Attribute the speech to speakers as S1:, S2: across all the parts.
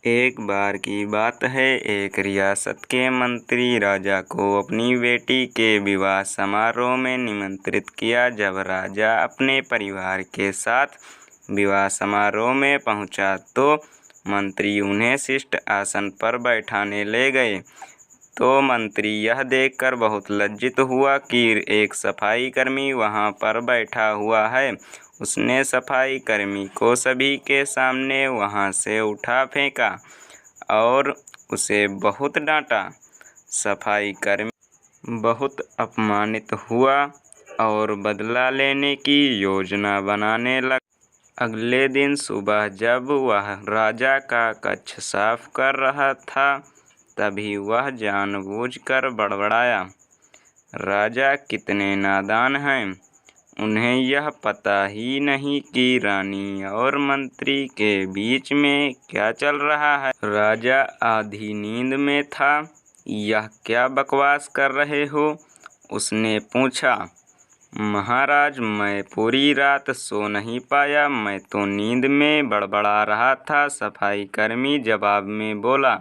S1: एक बार की बात है, एक रियासत के मंत्री राजा को अपनी बेटी के विवाह समारोह में निमंत्रित किया। जब राजा अपने परिवार के साथ विवाह समारोह में पहुंचा तो मंत्री उन्हें शिष्ट आसन पर बैठाने ले गए। तो मंत्री यह देखकर बहुत लज्जित हुआ कि एक सफाई कर्मी वहां पर बैठा हुआ है। उसने सफाई कर्मी को सभी के सामने वहां से उठा फेंका और उसे बहुत डांटा। सफाई कर्मी बहुत अपमानित हुआ और बदला लेने की योजना बनाने लगा। अगले दिन सुबह जब वह राजा का कक्ष साफ कर रहा था, तभी वह जानबूझकर बड़बड़ाया। राजा कितने नादान हैं, उन्हें यह पता ही नहीं कि रानी और मंत्री के बीच में क्या चल रहा है। राजा आधी नींद में था। यह क्या बकवास कर रहे हो? उसने पूछा। महाराज, मैं पूरी रात सो नहीं पाया, मैं तो नींद में बड़बड़ा रहा था, सफाई कर्मी जवाब में बोला।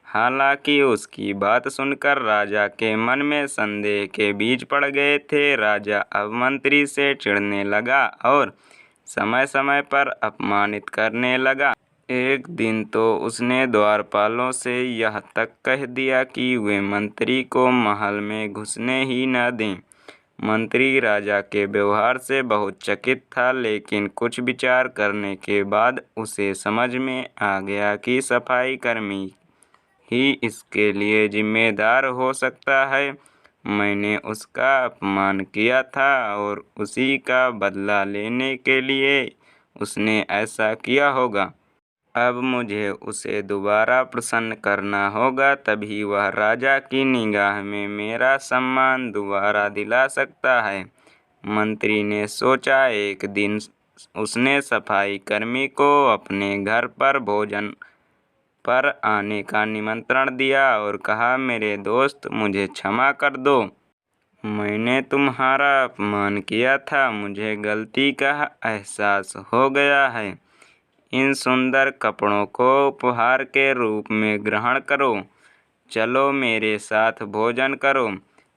S1: हालांकि उसकी बात सुनकर राजा के मन में संदेह के बीज पड़ गए थे। राजा अब मंत्री से चिढ़ने लगा और समय समय पर अपमानित करने लगा। एक दिन तो उसने द्वारपालों से यह तक कह दिया कि वे मंत्री को महल में घुसने ही न दें। मंत्री राजा के व्यवहार से बहुत चकित था, लेकिन कुछ विचार करने के बाद उसे समझ में आ गया कि सफाई कर्मी ही इसके लिए जिम्मेदार हो सकता है। मैंने उसका अपमान किया था और उसी का बदला लेने के लिए उसने ऐसा किया होगा। अब मुझे उसे दोबारा प्रसन्न करना होगा, तभी वह राजा की निगाह में मेरा सम्मान दोबारा दिला सकता है। मंत्री ने सोचा। एक दिन उसने सफाई कर्मी को अपने घर पर भोजन पर आने का निमंत्रण दिया और कहा, मेरे दोस्त, मुझे क्षमा कर दो। मैंने तुम्हारा अपमान किया था, मुझे गलती का एहसास हो गया है। इन सुंदर कपड़ों को उपहार के रूप में ग्रहण करो। चलो मेरे साथ भोजन करो।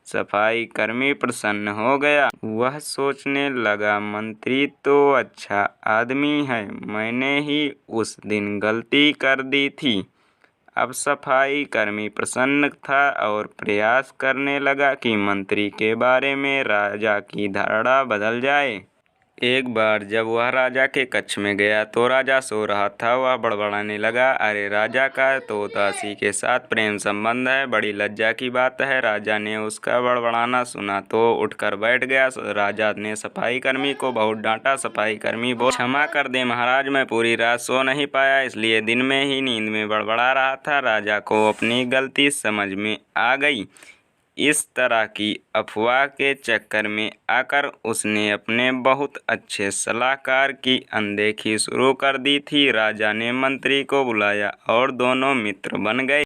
S1: सफाई कर्मी प्रसन्न हो गया। वह सोचने लगा, मंत्री तो अच्छा आदमी है, मैंने ही उस दिन गलती कर दी थी। अब सफाई कर्मी प्रसन्न था और प्रयास करने लगा कि मंत्री के बारे में राजा की धारणा बदल जाए। एक बार जब वह राजा के कक्ष में गया तो राजा सो रहा था। वह बड़बड़ाने लगा, अरे, राजा का तो दासी के साथ प्रेम संबंध है, बड़ी लज्जा की बात है। राजा ने उसका बड़बड़ाना सुना तो उठकर बैठ गया। राजा ने सफाई कर्मी को बहुत डांटा। सफाई कर्मी बोला, क्षमा कर दे महाराज, मैं पूरी रात सो नहीं पाया, इसलिए दिन में ही नींद में बड़बड़ा रहा था। राजा को अपनी गलती समझ में आ गई। इस तरह की अफवाह के चक्कर में आकर उसने अपने बहुत अच्छे सलाहकार की अनदेखी शुरू कर दी थी। राजा ने मंत्री को बुलाया और दोनों मित्र बन गए।